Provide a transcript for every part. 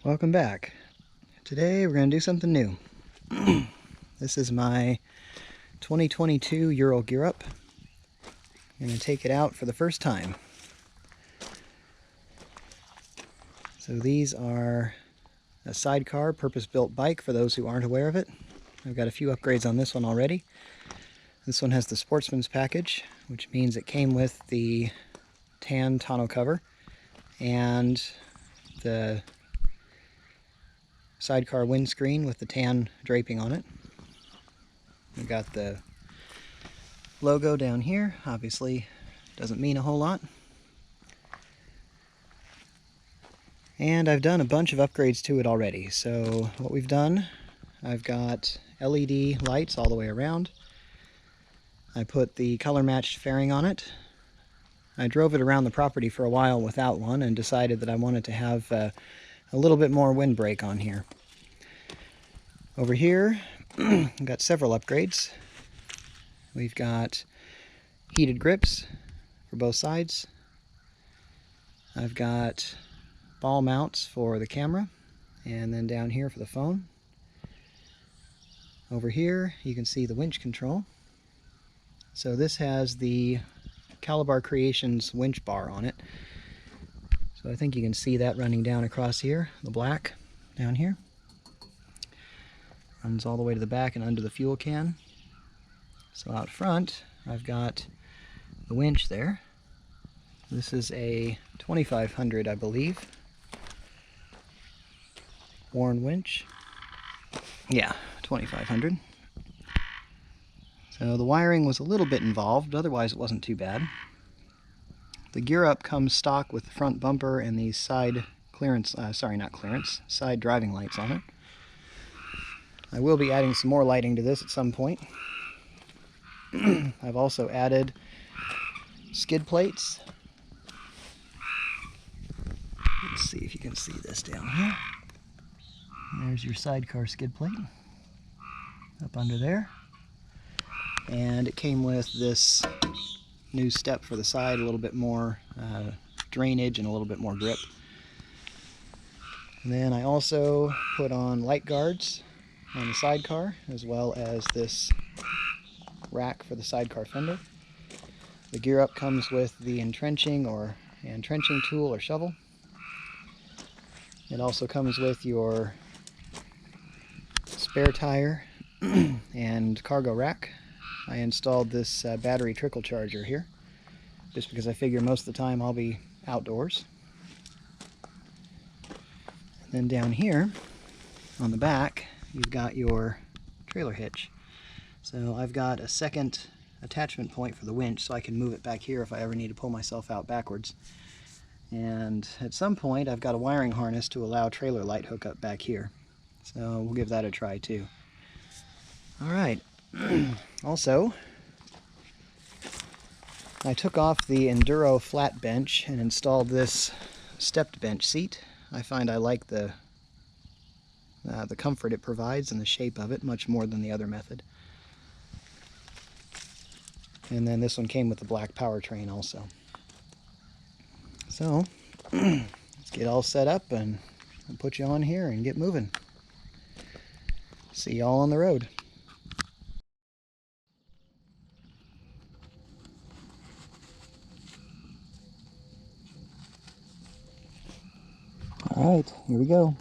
Welcome back. Today we're going to do something new. This is my 2022 Ural Gear Up. I'm going to take it out for the first time. So these are a sidecar purpose-built bike for those who aren't aware of it. I've got a few upgrades on this one already. This one has the Sportsman's package, which means it came with the tan tonneau cover and the sidecar windscreen with the tan draping on it. We've got the logo down here. Obviously doesn't mean a whole lot. And I've done a bunch of upgrades to it already. So what we've done, I've got LED lights all the way around. I put the color matched fairing on it. I drove it around the property for a while without one and decided that I wanted to have a little bit more windbreak on here. Over here, I've got several upgrades. We've got heated grips for both sides. I've got ball mounts for the camera, and then down here for the phone. Over here, you can see the winch control. So this has the Calabar Creations winch bar on it. So I think you can see that running down across here, the black down here. Runs all the way to the back and under the fuel can. So out front, I've got the winch there. This is a 2500, I believe. Warren winch. Yeah, 2500. So the wiring was a little bit involved, but otherwise it wasn't too bad. The Gear Up comes stock with the front bumper and these side clearance, side driving lights on it. I will be adding some more lighting to this at some point. I've also added skid plates. Let's see if you can see this down here. There's your sidecar skid plate up under there. And it came with this new step for the side, a little bit more drainage and a little bit more grip. And then I also put on light guards on the sidecar, as well as this rack for the sidecar fender. The Gear Up comes with the entrenching tool or shovel. It also comes with your spare tire and cargo rack. I installed this battery trickle charger here, just because I figure most of the time I'll be outdoors. And then down here, on the back, you've got your trailer hitch. So I've got a second attachment point for the winch, so I can move it back here if I ever need to pull myself out backwards. And at some point, I've got a wiring harness to allow trailer light hookup back here. So we'll give that a try too. All right. Also, I took off the Enduro flat bench and installed this stepped bench seat. I find I like the comfort it provides and the shape of it much more than the other method. And then this one came with the black powertrain also. So, let's get all set up and I'll put you on here and get moving. See y'all on the road. All right, here we go.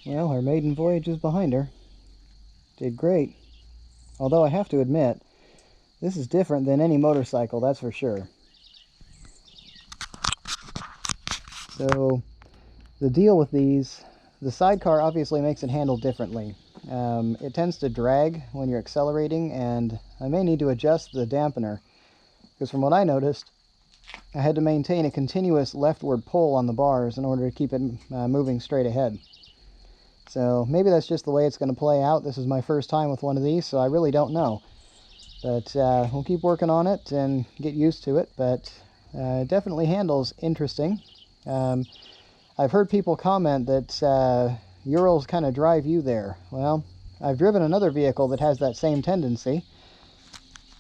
Well, our maiden voyage is behind her. Did great. Although I have to admit, this is different than any motorcycle, that's for sure. So, the deal with these, the sidecar obviously makes it handle differently. It tends to drag when you're accelerating, and I may need to adjust the dampener, because from what I noticed, I had to maintain a continuous leftward pull on the bars in order to keep it moving straight ahead. So maybe that's just the way it's going to play out. This is my first time with one of these, so I really don't know. But we'll keep working on it and get used to it, but it definitely handles interesting. I've heard people comment that Urals kind of drive you there. Well, I've driven another vehicle that has that same tendency,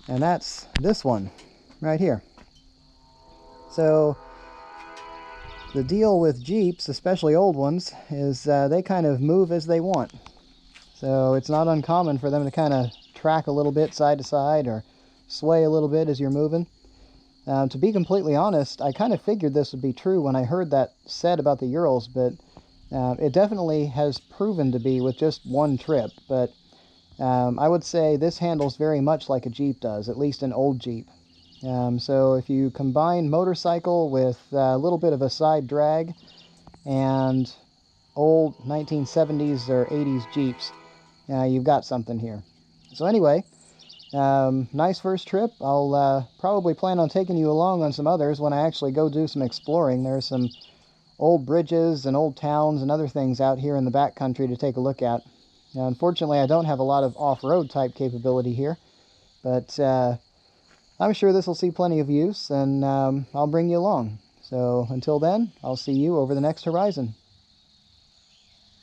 and that's this one right here. So the deal with Jeeps, especially old ones, is they kind of move as they want. So it's not uncommon for them to kind of track a little bit side to side or sway a little bit as you're moving. To be completely honest, I kind of figured this would be true when I heard that said about the Urals, but it definitely has proven to be with just one trip. But I would say this handles very much like a Jeep does, at least an old Jeep. So if you combine motorcycle with a little bit of a side drag and old 1970s or 80s Jeeps, you've got something here. So anyway, nice first trip. I'll probably plan on taking you along on some others when I actually go do some exploring. There's some old bridges and old towns and other things out here in the backcountry to take a look at. Now, unfortunately, I don't have a lot of off-road type capability here, but I'm sure this will see plenty of use, and I'll bring you along. So until then, I'll see you over the next horizon.